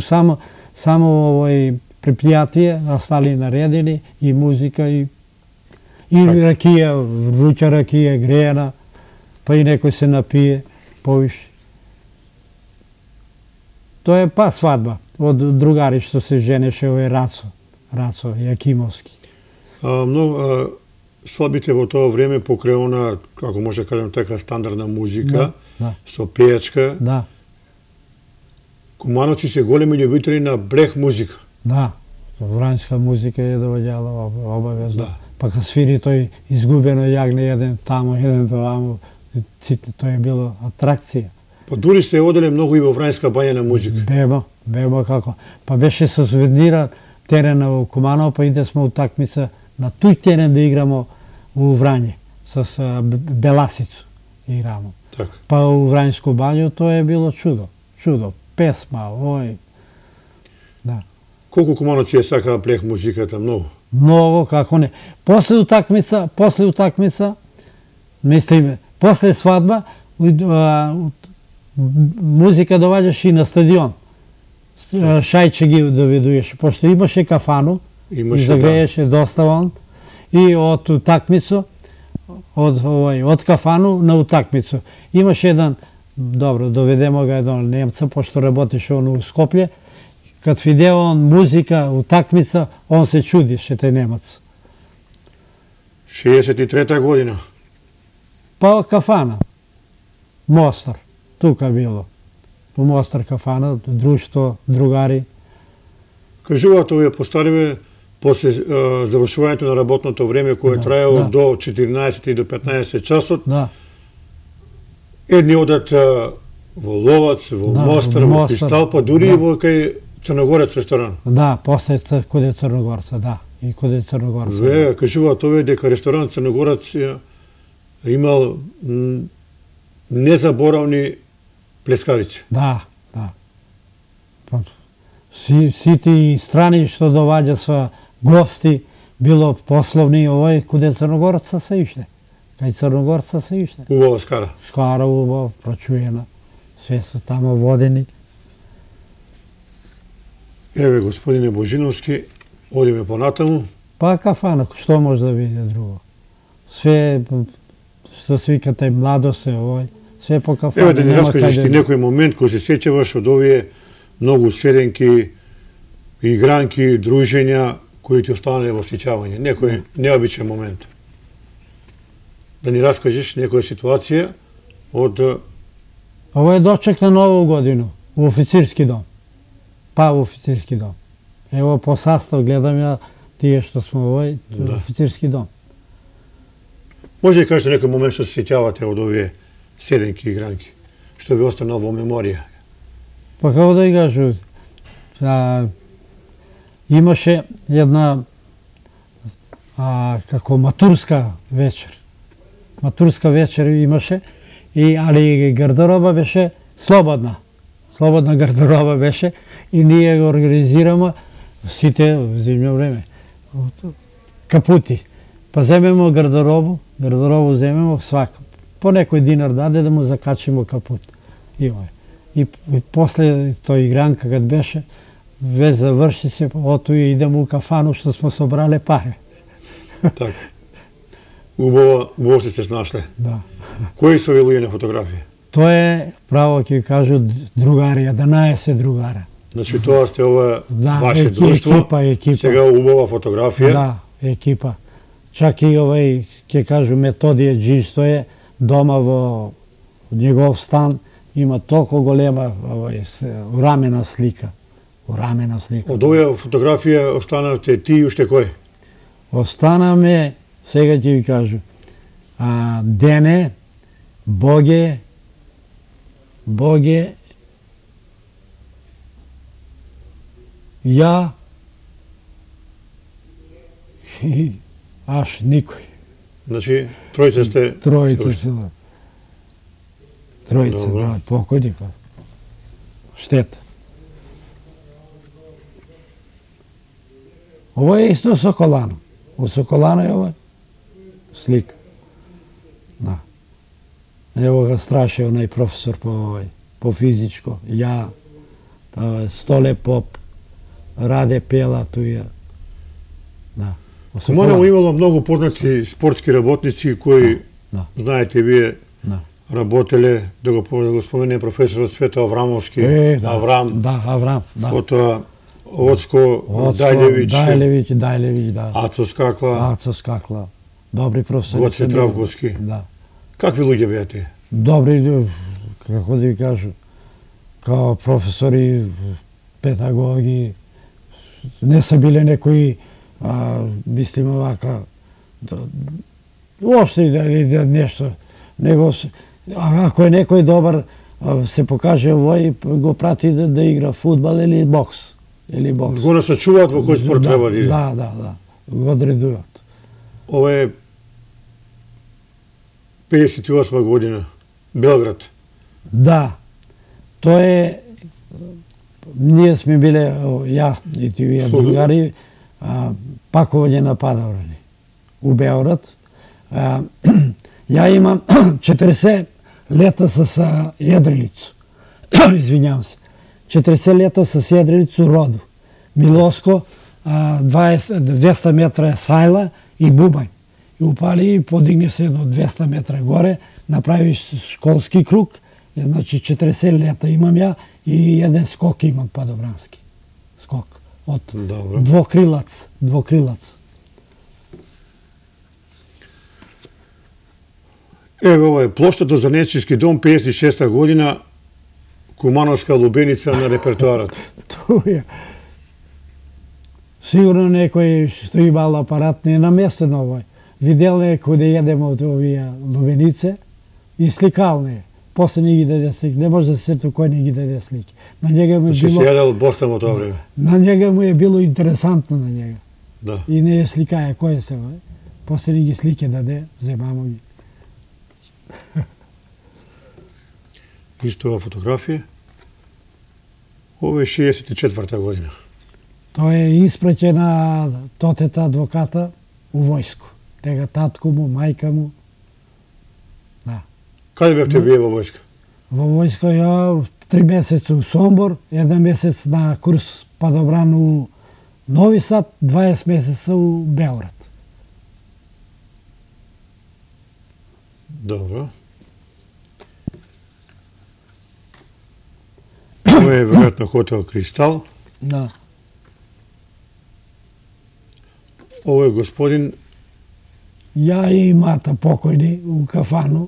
Само овој препријатие, остали наредени, и музика, и ракија, вруча ракија, греена, па и некој се напие, повише. Тоа е па свадба од другари што се женеше овој Рацо Јакимовски. Свадбите во тоа време покрај она, како може да кажем така, стандардна музика, со пејачка. Да. Кумановци се големи љубители на блех музика. Да, вранска музика е доваѓала обавезно. Па кога свири тој изгубено јагне, еден тамо, еден таму, тоа е било атракција. Па дури се оделе многу и во Врањска бања на музика. Бемо како. Па беше со сувенира терена во Куманово, па иде сме утакмица на тој терен да играмо у Врање, со Беласицу играмо. Па у Врањску бању тоа е било чудо, песма, да. Колку кумановци ја сакаа блех музиката, многу? Многу, како не. После утакмица, мислиме, после свадба, музика доваѓаше и на стадион. Шајче ги доведуваше, пошто имаше кафану, и загрееше доста он, и од утакмицу, од кафану на утакмицу. Имаше еден, добро, доведемо ga еден немца, пошто работеше он у Скопје, кад видео он музика, утакмица, он се чудише, тај немец. 63-та година? Па кафана, Мостар, тука било. По Мостар кафана, друштво, другари. Кажуваат овие постариве, после завршувањето на работното време, кое траело до 14 до 15 часот, едни одат во Ловац, во Мостар, во Пистал, па дури и во кај Црногорец ресторан. Да, после коде Црногорца, да, и коде Црногорца. Ве, кажуваат овие дека ресторан Црногорец имал незаборавни плескавици. Да. Сите и страни што доваѓа со гости, било пословни, овој куде Црногорца се ишле. Кај Црногорца се ишле. Убава скара. Скара убава, прочуена. Све се тамо водени. Еве, господине Божиновски, одиме понатаму. Pa kafana, što može da vidi drugo? Sve, što se vika taj mladost, sve po kafani. Evo da ni raskažeš ti nekoj moment koji se sjećavaš od ove mnogo sedenki, igranki, druženja koji ti ostane u osjećavanju. Nekoj neobičan moment. Da ni raskažeš nekoje situacije od... Ovo je doček na Novu godinu, u oficirski dom. Pa u oficirski dom. Evo po sastav gledam ja tije što smo u oficirski dom. Može li kažete neki moment što se sjećavate od ove sedenki i igranki? Što bi ostalo u memorija? Pa kako da i kažu, imаше jedna kako maturska večer. Maturska večer imаше, ali гардероба беше слободна. Слободна гардероба беше и ние го организираме сите в зимно време. Капути. Па земемо гардеробу земемо свак. По некој динар даде да му закачимо капут. И после тој игранка кад беше, веќе заврши се, ото и идемо у кафану што смо собрале пари. Така. Убаво сте се снашле. Да. Кои се луѓе на фотографија? Тоа е, право ќе кажу, другарија, 11 другара. Значи тоа сте ова ваше друштво, екипа. Сега убава фотографија. Да, екипа. Чак и овај, ќе кажу, Методије Джинсто е дома во негов стан, има толку голема урамена слика. Урамена слика. Од оваа фотографија останавте ти и уште кој? Останаме, сега ќе ви кажу, Дене, Боге, ја и аш никој. Значи, тројца сте... Тројца сте, да. Тројца, да, покојни па. Штета. Ово е исто Соколано. У Соколано е ова слика. Да. Ево га страше онај професор по физичко. Ја, Столе Поп, Раде Пела, туја. Да. Куманово имало многу познати спортски работници кои, знаете вие, работеле, да го спомене професорот Свето Аврамовски, Аврам. Да, Аврам, да. Потоа Оцко Дајлевиќ, да. Ацо Скакла. Добри професори. Гоце Травковски. Да. Какви луѓе беа тие? Добри, како да ви кажу, као професори, педагоги, не се биле некои, мислим овака, уопште да нешто, него, ако е некој добар, се покаже овој, го прати да игра фудбал или бокс. Го насочуваат во кој спорт треба да иде? Да, го одредуваат. Ова е 58 година, Белград. Да. Тоа е, ние сме биле, ја и тие другари, пакување на падаврани у Белград. Ја имам 40 лета с јадрилицу. Извинјавам се. 40 лета с јадрилицу роду. Милоско, 200 метра е сајла и бубањ. И упали и подигне се до 200 метра горе, направи школски круг, значи 40 лета имам ја и еден скок имам падобрански. Скок. Од двокрилац. Ево, ова е плошта до Занечиски дом, 56 година, кумановска лубеница на репертуарот. Туја. Сигурно некој што имал апарат не наместен овој. Видел е кога једемо од овие лубенице и сликал не. После не ги даде слики. Не може да се сети кој не ги даде слики. На njega му е било... се јадел бостам во тоа време. На njega му е било интересантно на njega. Да. И не е сликаја кој се овој. После не ги слики даде, земамо ги. Исто ова фотографија. Ова е 64 година. Тоа е испраќен на тотета адвоката у војско. Тега татко му, мајка му. Да. Каде бевте вие во војска? Во војска ја 3 месеца у Сомбор, 1 месец на курс падобран у Novi Sad 20 месеца u Beograd. Dobro. Ovo je vjerojatno hotel Kristal. Da. Ovo je gospodin... Ja i mata pokojni u kafanu.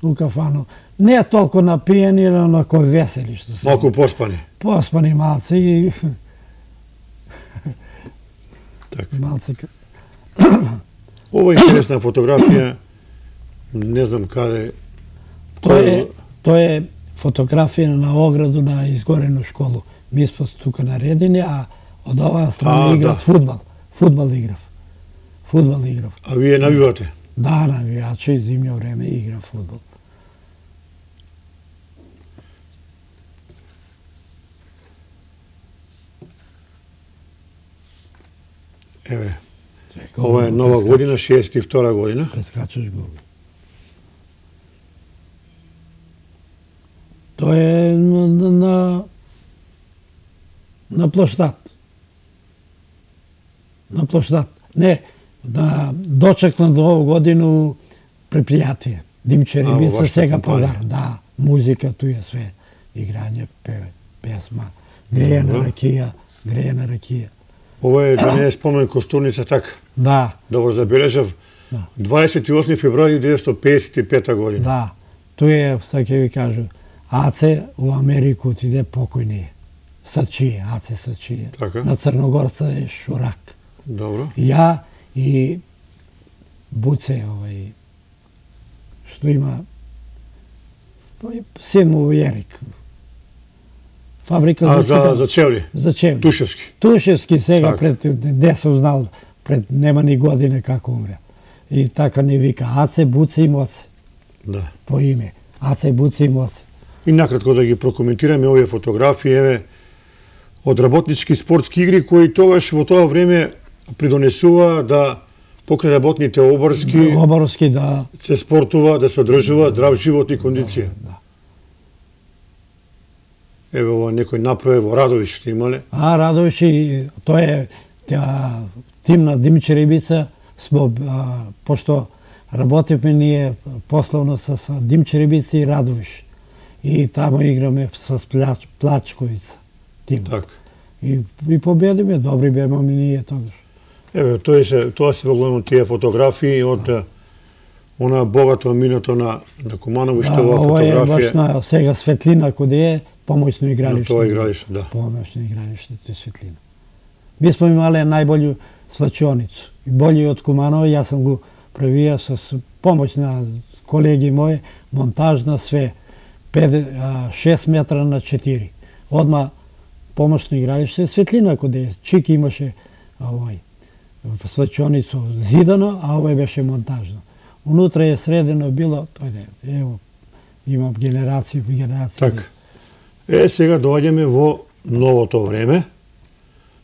U kafanu. Ne toliko napijeni, ali onako veseli što se... Malko pospani. Pospani malci i... Tako. Malci... Ovo je interesna fotografija. Ne znam kada je... To je fotografija na ogradu na izgorenu školu. Mi smo tuka naredini, a od ova strana igra futbal. Futbal igra. Futbal igra. A vi je navivate? Da, navijači, zimnje vreme igra futbol. Evo, ovo je Nova godina, 62. godina. Preskačeš gubi. To je na ploštat. Na ploštat. Ne, na doček na Novu godinu preprijatije. Dimče Ribica, Sega Pazar. Da, muzika, tu je sve. Igranje, pesma, grejena rakija. Ovo je, da ne spomen, Kosturnica, tako? Da. Dobro zabeležav. 28. februari 1955. godina. Da, tu je, sad vi kažu, Ace u Ameriku ti ide pokojnije. Sačije, Ace Sačije. Na Crnogorca je Šurak. Dobro. Ja i Buce, što ima, sin mu Jerik. Fabrika za Čevlje? Za Čevlje. Tuševski? Tuševski, sega, gde sam znal, nema ni godine kako umre. I tako ni vika, Ace, Buce i Moce. Da. Po ime, Ace, Buce i Moce. I nakratko da gi prokomentiram ove fotografije od работнички спортски игри кои тогаш во тоа време придонесува да покрај работните оборски да се спортува, да се одржува здрав живот и кондиција. Еве ова некој направи во Радовиш што имале. Радовиш и тоа е тим на Димче Рибица, пошто работевме ние пословно со Димче Рибица и Радовиш. И тамо играме со Плачковица. Така. И победиме, добри беме ние тогаш. Еве, тоа се воглавно тие фотографии од она богато минато на Куманово, што ова фотографија... Ова е баш на сега светлина коде е помојно игралиште. На тоа игралиште, да. Помојно игралиште, те светлина. Mi smo imali najbolju slačionicu. Bolji od Kumanova, ja sam go pravija sa pomoć na kolegi moje, montažna, sve. 6 metra na 4. Odmah pomoćno igralište, svetlina kod je. Čiki imaše slačionicu zidano, a ovo je beše montažno. Unutra je sredeno bilo, evo, imam generaciju. Така. Сега доаѓаме во новото време,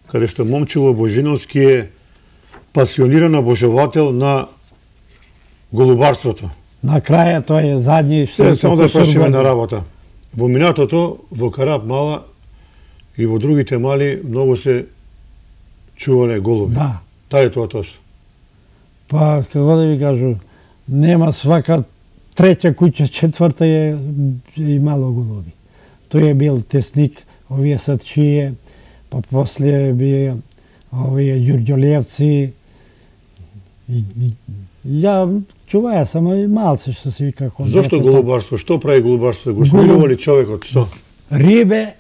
каде што Момчило Божиновски е пасиониран обожавател на голубарството. На краја тој е задни што... Само да прашиме на работа. Во минатото, во Карап мала и во другите мали многу се чувале голуби. Да. Дали тоа точно? Па, како да ви кажу, нема свака треќа куќа, четврта е имало голуби. Тој е бил тесник, овие садчије, па после бие овие ѓурѓолевци. Ја чуваја само и малце што се вика. Зошто голубарство? Што прави голубарство? Го смирува ли човекот? Што? Рибе,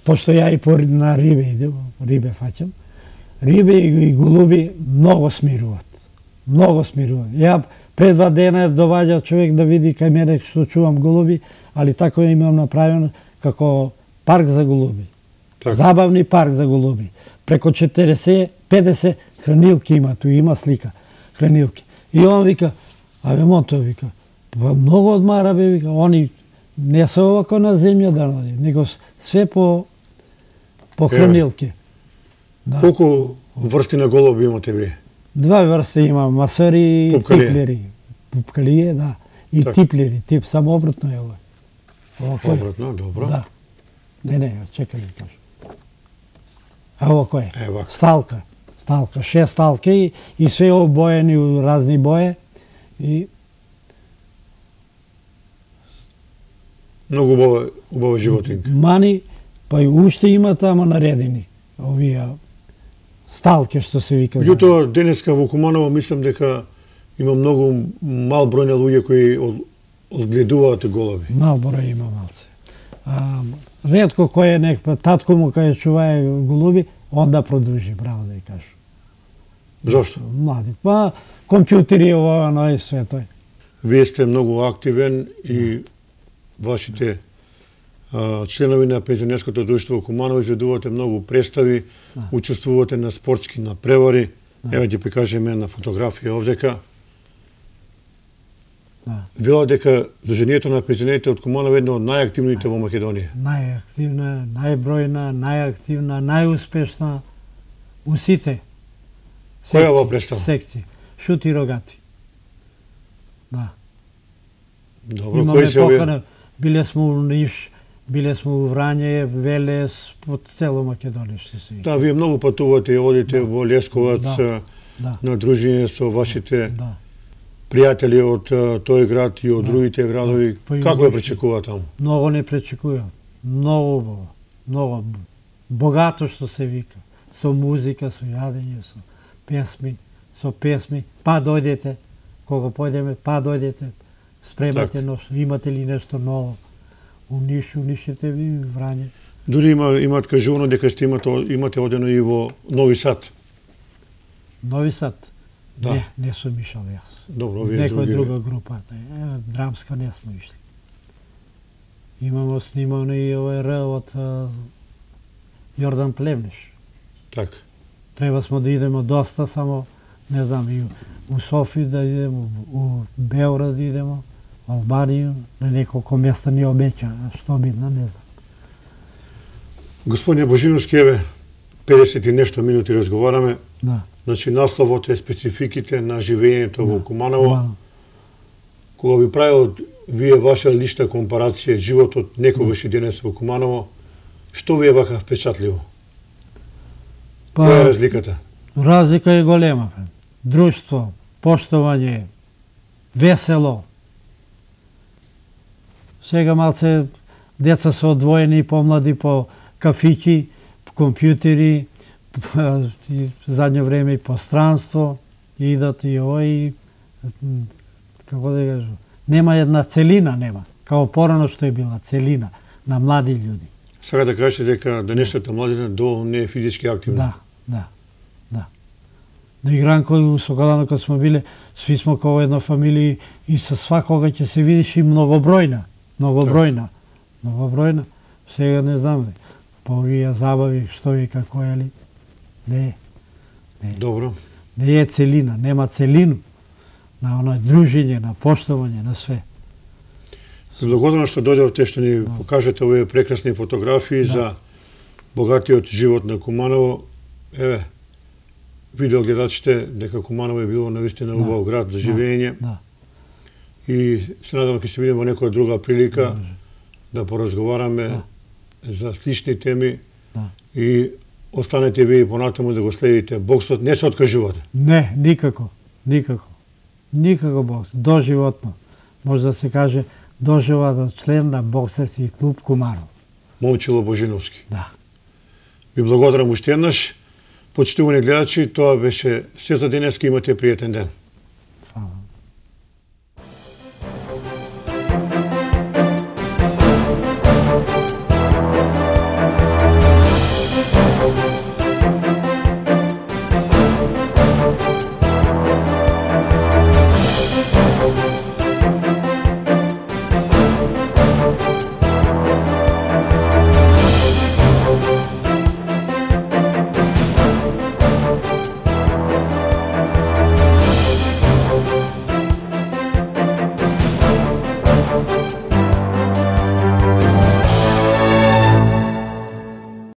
пошто ја и на рибе фаќам, рибе и голуби многу смируваат. Многу смируваат. Ја пред 2 дена доваѓа човек да види кај мене што чувам голуби, али тако имам направено како парк за голуби. Забавни парк за голуби. Преко 40-50 хранилки има, ту има слика, хранилки. И он вика, Монто вика, па многу одмара бе, вика, они не се овако на земја да нади, него све по хранилки. Колку врсти на голуби имате вие? 2 врсти има, масари и типлери. Пупкалие, да. И типлери, тип само обратно е ова. Обратно, добро. Да. Не, чекај да кажам. Evo koje. Evo. Stalka. 6 сталки и све обоени у разни бое. И Многу убава животинка. мани, па и уште има тама наредени. Овие сталки што се вика. Меѓутоа, денеска во Куманово мислам дека има многу мал број на луѓе кои одгледуваат голуби. Мал број има малце. Ретко кој е некој татко му кај чувае голуби, онда продолжи, браво да ја кажу. Зошто? Млади. Па компјутери ова, оно и све тој. Вие сте многу активен и вашите членови на пензионерското друштво во Куманово изведувате многу представи, учествувате на спортски напревари. Ево ќе покажеме на фотографија овдека. Вела дека Сдруженијето на пензионерите од Куманово е едно од најактивните во Македонија. Најактивна, најбројна, најактивна, најуспешна у сите. Која ова представа? Секции. Шути рогати. Да. Добро, кои се овие? Биле сме у Ниш, биле сме у Врање, Велес, по цело Македонија што се вика. Да, вие многу патувате и одите во Лесковац на дружење со вашите пријатели од тој град и од другите градови. Како ја пречекува таму? Многу не пречекува. Многу убаво. Многу богато што се вика. Со музика, со јадење, со песми. Па дојдете, кога појдеме, па дојдете, спремате ношто. Имате ли нешто ново? У Ниш, унишите ви Врање. Дури имат кажувано дека сте имате одено и во Нови Сад. Нови Сад? Да. Не сум ишал јас. Добро, овие други. Некоја друга група. Драмска не сме ишли. Имамо снимано и ОР од Јордан Плевнеш. Така. Треба смо да идеме доста, само, не знам, и у Софи да идеме, у Београд да идеме, у Албанија, на неколку места ни обеќа, што бидна, не знам. Господине Божиновски, еве, 50 и нешто минути разговараме. Да. Значи, насловот е спецификите на живењето во Куманово. Кога ви правил вие ваша лична компарација, животот некогаш и денес во Куманово, што ви е вака впечатливо? Која е разликата? Разлика е голема. Друштво, поштовање, весело. Сега малце деца се одвоени помлади по кафиќи, компјутери, задње време и по странство, идат и овој, како да кажу, нема една целина, нема. Као порано што е била целина на млади луѓе. Сега да кажете дека денешната младина доволно не е физички активна. Да. На игранко со Галано кога сме биле, сви сме како една фамилија и со свакога ќе се видиш и многобројна. Сега не знам ли, по овие забави, што и како е ли, не. Добро. Не е целина, нема целину на оно дружење, на поштовање, на све. Благодарам што дојдовте, што ни покажете овие прекрасни фотографии за богатиот живот на Куманово. Еве, видео гледачите дека Куманово е било навистина убав град за живење. И се надам ќе се видиме во некоја друга прилика да поразговараме за слични теми и останете вие понатаму да го следите боксот, не се откажувате. Не, никако. Бокс, доживотно. Може да се каже доживотен член на боксерски клуб Куманово. Момчило Божиновски. Да. Ви благодарам уште еднаш. Почитувани гледачи, тоа беше се за денеска, имате пријатен ден.